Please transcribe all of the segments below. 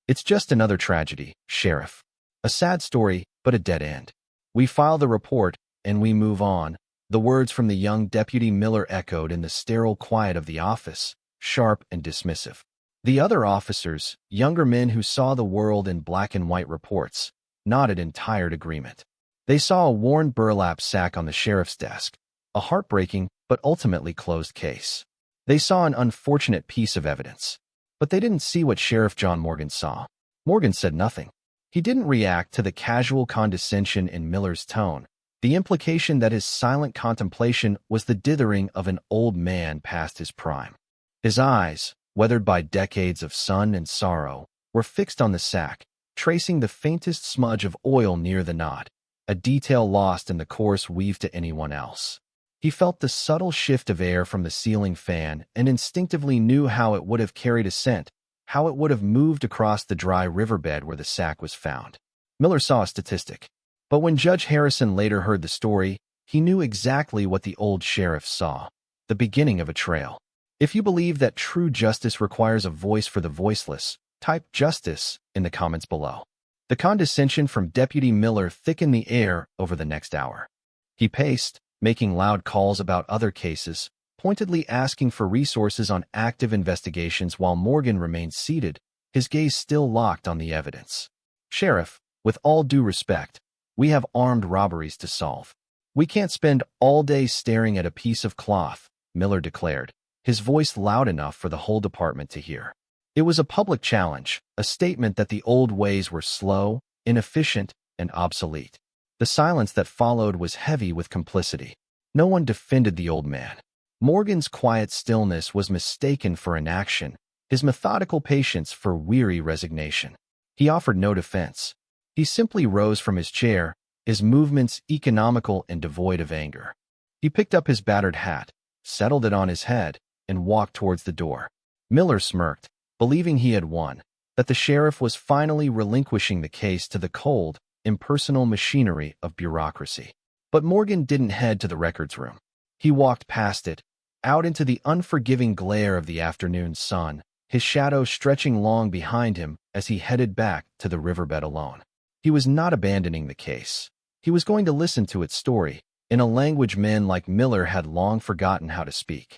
It's just another tragedy, Sheriff. A sad story, but a dead end. We file the report, and we move on. The words from the young Deputy Miller echoed in the sterile quiet of the office, sharp and dismissive. The other officers, younger men who saw the world in black and white reports, nodded in tired agreement. They saw a worn burlap sack on the sheriff's desk, a heartbreaking but ultimately closed case. They saw an unfortunate piece of evidence. But they didn't see what Sheriff John Morgan saw. Morgan said nothing. He didn't react to the casual condescension in Miller's tone, the implication that his silent contemplation was the dithering of an old man past his prime. His eyes, weathered by decades of sun and sorrow, were fixed on the sack, tracing the faintest smudge of oil near the knot, a detail lost in the coarse weave to anyone else. He felt the subtle shift of air from the ceiling fan and instinctively knew how it would have carried a scent, how it would have moved across the dry riverbed where the sack was found. Miller saw a statistic. But when Judge Harrison later heard the story, he knew exactly what the old sheriff saw: the beginning of a trail. If you believe that true justice requires a voice for the voiceless, type "justice" in the comments below. The condescension from Deputy Miller thickened the air over the next hour. He paced, making loud calls about other cases, pointedly asking for resources on active investigations while Morgan remained seated, his gaze still locked on the evidence. "Sheriff, with all due respect, we have armed robberies to solve. We can't spend all day staring at a piece of cloth," Miller declared, his voice loud enough for the whole department to hear. It was a public challenge, a statement that the old ways were slow, inefficient, and obsolete. The silence that followed was heavy with complicity. No one defended the old man. Morgan's quiet stillness was mistaken for inaction, his methodical patience for weary resignation. He offered no defense. He simply rose from his chair, his movements economical and devoid of anger. He picked up his battered hat, settled it on his head, and walked towards the door. Miller smirked, believing he had won, that the sheriff was finally relinquishing the case to the cold, impersonal machinery of bureaucracy. But Morgan didn't head to the records room. He walked past it, out into the unforgiving glare of the afternoon sun, his shadow stretching long behind him as he headed back to the riverbed alone. He was not abandoning the case. He was going to listen to its story, in a language men like Miller had long forgotten how to speak.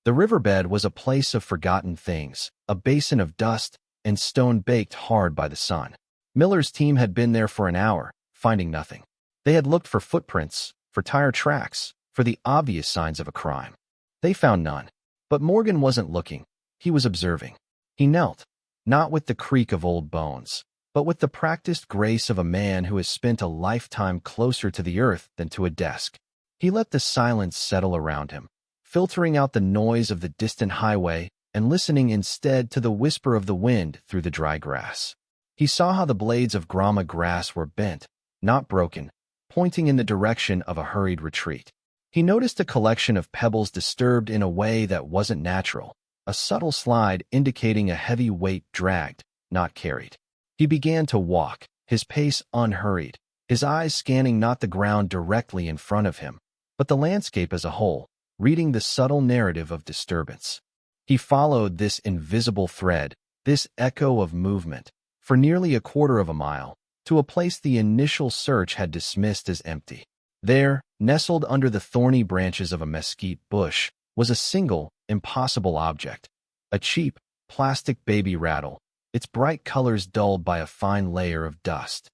The riverbed was a place of forgotten things, a basin of dust and stone baked hard by the sun. Miller's team had been there for an hour, finding nothing. They had looked for footprints, for tire tracks, for the obvious signs of a crime. They found none. But Morgan wasn't looking. He was observing. He knelt, not with the creak of old bones, but with the practiced grace of a man who has spent a lifetime closer to the earth than to a desk. He let the silence settle around him, filtering out the noise of the distant highway and listening instead to the whisper of the wind through the dry grass. He saw how the blades of grama grass were bent, not broken, pointing in the direction of a hurried retreat. He noticed a collection of pebbles disturbed in a way that wasn't natural, a subtle slide indicating a heavy weight dragged, not carried. He began to walk, his pace unhurried, his eyes scanning not the ground directly in front of him, but the landscape as a whole, reading the subtle narrative of disturbance. He followed this invisible thread, this echo of movement, for nearly a quarter of a mile, to a place the initial search had dismissed as empty. There, nestled under the thorny branches of a mesquite bush, was a single, impossible object, a cheap, plastic baby rattle, its bright colors dulled by a fine layer of dust.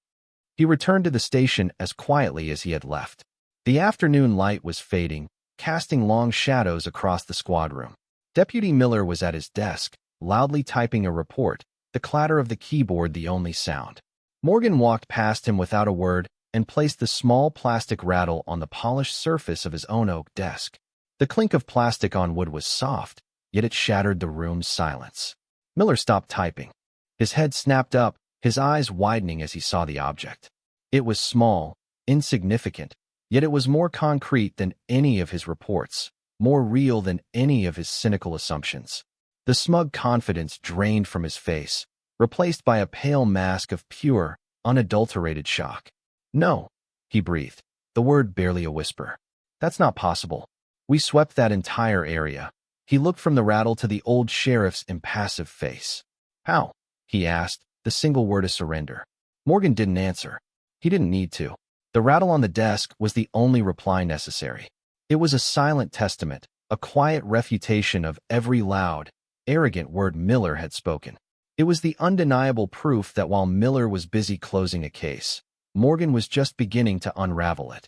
He returned to the station as quietly as he had left. The afternoon light was fading, casting long shadows across the squad room. Deputy Miller was at his desk, loudly typing a report, the clatter of the keyboard the only sound. Morgan walked past him without a word and placed the small plastic rattle on the polished surface of his own oak desk. The clink of plastic on wood was soft, yet it shattered the room's silence. Miller stopped typing. His head snapped up, his eyes widening as he saw the object. It was small, insignificant, yet it was more concrete than any of his reports, more real than any of his cynical assumptions. The smug confidence drained from his face, replaced by a pale mask of pure, unadulterated shock. "No," he breathed, the word barely a whisper. "That's not possible. We swept that entire area." He looked from the rattle to the old sheriff's impassive face. "How?" he asked, the single word of surrender. Morgan didn't answer. He didn't need to. The rattle on the desk was the only reply necessary. It was a silent testament, a quiet refutation of every loud, arrogant word Miller had spoken. It was the undeniable proof that while Miller was busy closing a case, Morgan was just beginning to unravel it.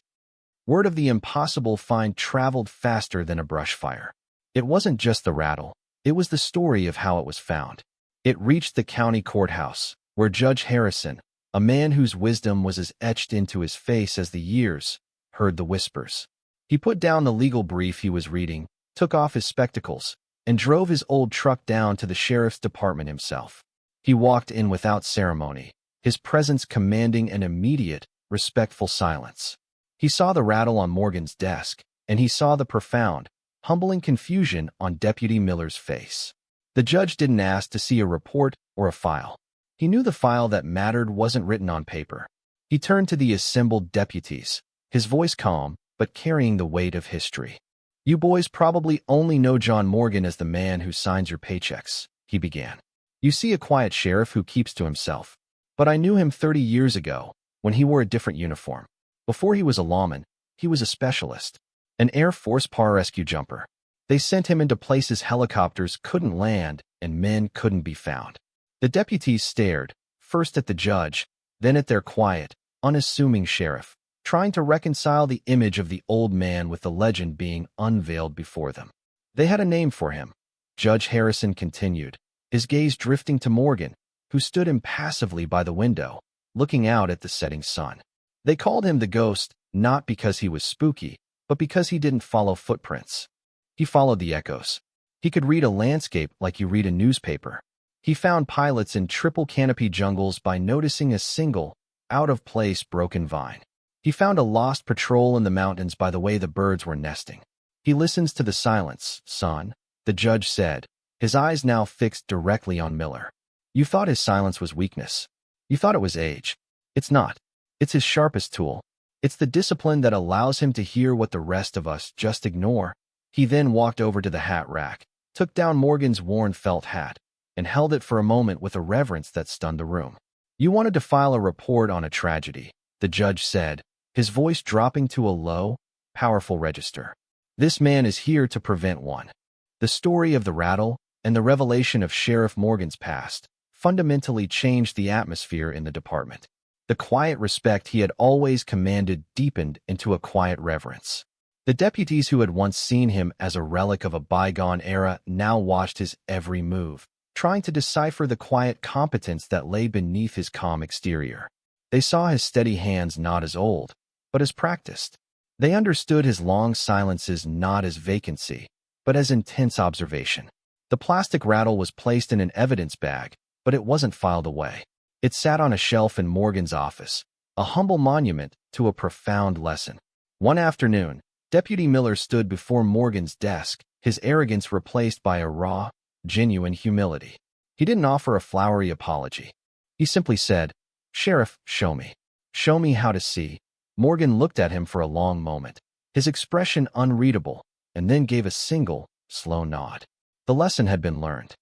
Word of the impossible find traveled faster than a brush fire. It wasn't just the rattle, it was the story of how it was found. It reached the county courthouse, where Judge Harrison, a man whose wisdom was as etched into his face as the years, heard the whispers. He put down the legal brief he was reading, took off his spectacles, and drove his old truck down to the sheriff's department himself. He walked in without ceremony, his presence commanding an immediate, respectful silence. He saw the rattle on Morgan's desk, and he saw the profound, humbling confusion on Deputy Miller's face. The judge didn't ask to see a report or a file. He knew the file that mattered wasn't written on paper. He turned to the assembled deputies, his voice calm, but carrying the weight of history. "You boys probably only know John Morgan as the man who signs your paychecks," he began. "You see a quiet sheriff who keeps to himself. But I knew him 30 years ago, when he wore a different uniform. Before he was a lawman, he was a specialist, an Air Force pararescue jumper. They sent him into places helicopters couldn't land and men couldn't be found." The deputies stared, first at the judge, then at their quiet, unassuming sheriff, trying to reconcile the image of the old man with the legend being unveiled before them. They had a name for him. Judge Harrison continued, his gaze drifting to Morgan, who stood impassively by the window, looking out at the setting sun. They called him the Ghost, not because he was spooky, but because he didn't follow footprints. He followed the echoes. He could read a landscape like you read a newspaper. He found pilots in triple canopy jungles by noticing a single, out-of-place broken vine. He found a lost patrol in the mountains by the way the birds were nesting. He listens to the silence, son, the judge said, his eyes now fixed directly on Miller. You thought his silence was weakness. You thought it was age. It's not. It's his sharpest tool. It's the discipline that allows him to hear what the rest of us just ignore. He then walked over to the hat rack, took down Morgan's worn felt hat, and held it for a moment with a reverence that stunned the room. You wanted to file a report on a tragedy, the judge said, his voice dropping to a low, powerful register. This man is here to prevent one. The story of the rattle and the revelation of Sheriff Morgan's past fundamentally changed the atmosphere in the department. The quiet respect he had always commanded deepened into a quiet reverence. The deputies who had once seen him as a relic of a bygone era now watched his every move, trying to decipher the quiet competence that lay beneath his calm exterior. They saw his steady hands not as old, but as practiced. They understood his long silences not as vacancy, but as intense observation. The plastic rattle was placed in an evidence bag, but it wasn't filed away. It sat on a shelf in Morgan's office, a humble monument to a profound lesson. One afternoon, Deputy Miller stood before Morgan's desk, his arrogance replaced by a raw, genuine humility. He didn't offer a flowery apology. He simply said, "Sheriff, show me. Show me how to see." Morgan looked at him for a long moment, his expression unreadable, and then gave a single, slow nod. The lesson had been learned.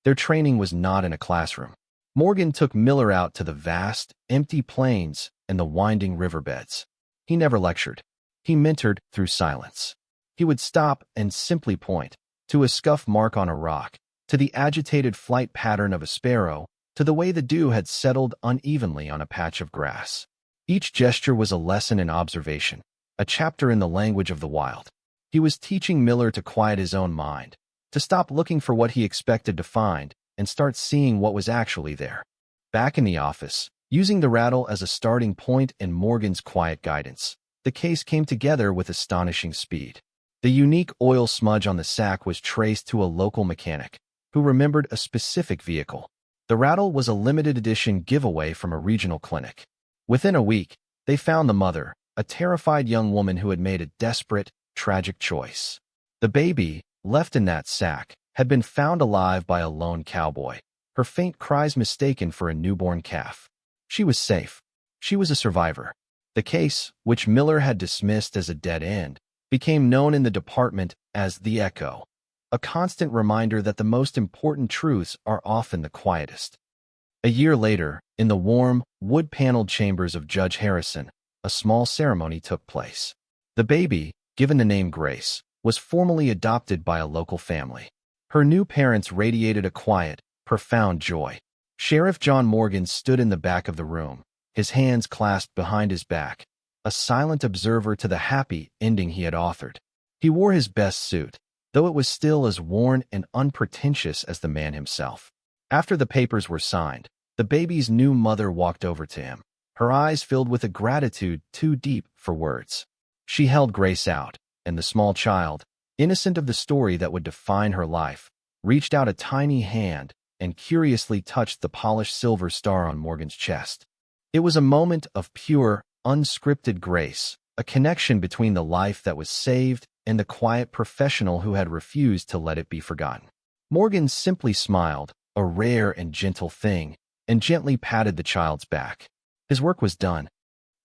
Their training was not in a classroom. Morgan took Miller out to the vast, empty plains and the winding riverbeds. He never lectured. He mentored through silence. He would stop and simply point, to a scuff mark on a rock, to the agitated flight pattern of a sparrow, to the way the dew had settled unevenly on a patch of grass. Each gesture was a lesson in observation, a chapter in the language of the wild. He was teaching Miller to quiet his own mind, to stop looking for what he expected to find, and start seeing what was actually there. Back in the office, using the rattle as a starting point and Morgan's quiet guidance, the case came together with astonishing speed. The unique oil smudge on the sack was traced to a local mechanic, who remembered a specific vehicle. The rattle was a limited edition giveaway from a regional clinic. Within a week, they found the mother, a terrified young woman who had made a desperate, tragic choice. The baby, left in that sack, had been found alive by a lone cowboy, her faint cries mistaken for a newborn calf. She was safe. She was a survivor. The case, which Miller had dismissed as a dead end, became known in the department as the Echo, a constant reminder that the most important truths are often the quietest. A year later, in the warm, wood-paneled chambers of Judge Harrison, a small ceremony took place. The baby, given the name Grace, was formally adopted by a local family. Her new parents radiated a quiet, profound joy. Sheriff John Morgan stood in the back of the room, his hands clasped behind his back, a silent observer to the happy ending he had authored. He wore his best suit, though it was still as worn and unpretentious as the man himself. After the papers were signed, the baby's new mother walked over to him, her eyes filled with a gratitude too deep for words. She held Grace out, and the small child, innocent of the story that would define her life, reached out a tiny hand and curiously touched the polished silver star on Morgan's chest. It was a moment of pure, unscripted grace, a connection between the life that was saved and the quiet professional who had refused to let it be forgotten. Morgan simply smiled, a rare and gentle thing, and gently patted the child's back. His work was done.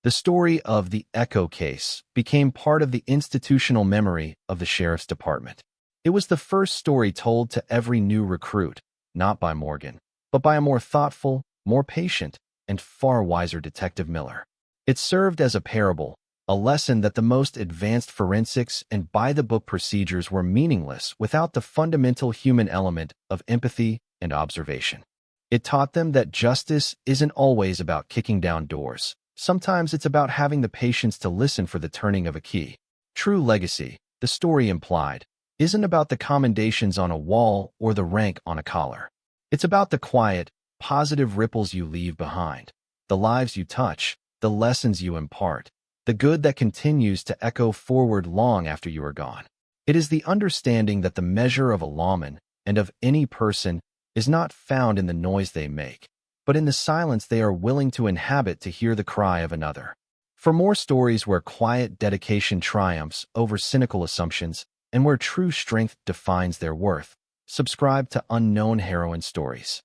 The story of the Echo case became part of the institutional memory of the sheriff's department. It was the first story told to every new recruit, not by Morgan, but by a more thoughtful, more patient, and far wiser Detective Miller. It served as a parable, a lesson that the most advanced forensics and by-the-book procedures were meaningless without the fundamental human element of empathy and observation. It taught them that justice isn't always about kicking down doors. Sometimes it's about having the patience to listen for the turning of a key. True legacy, the story implied, isn't about the commendations on a wall or the rank on a collar. It's about the quiet, positive ripples you leave behind, the lives you touch, the lessons you impart, the good that continues to echo forward long after you are gone. It is the understanding that the measure of a lawman and of any person is not found in the noise they make, but in the silence they are willing to inhabit to hear the cry of another. For more stories where quiet dedication triumphs over cynical assumptions and where true strength defines their worth, subscribe to Unknown Heroine Stories.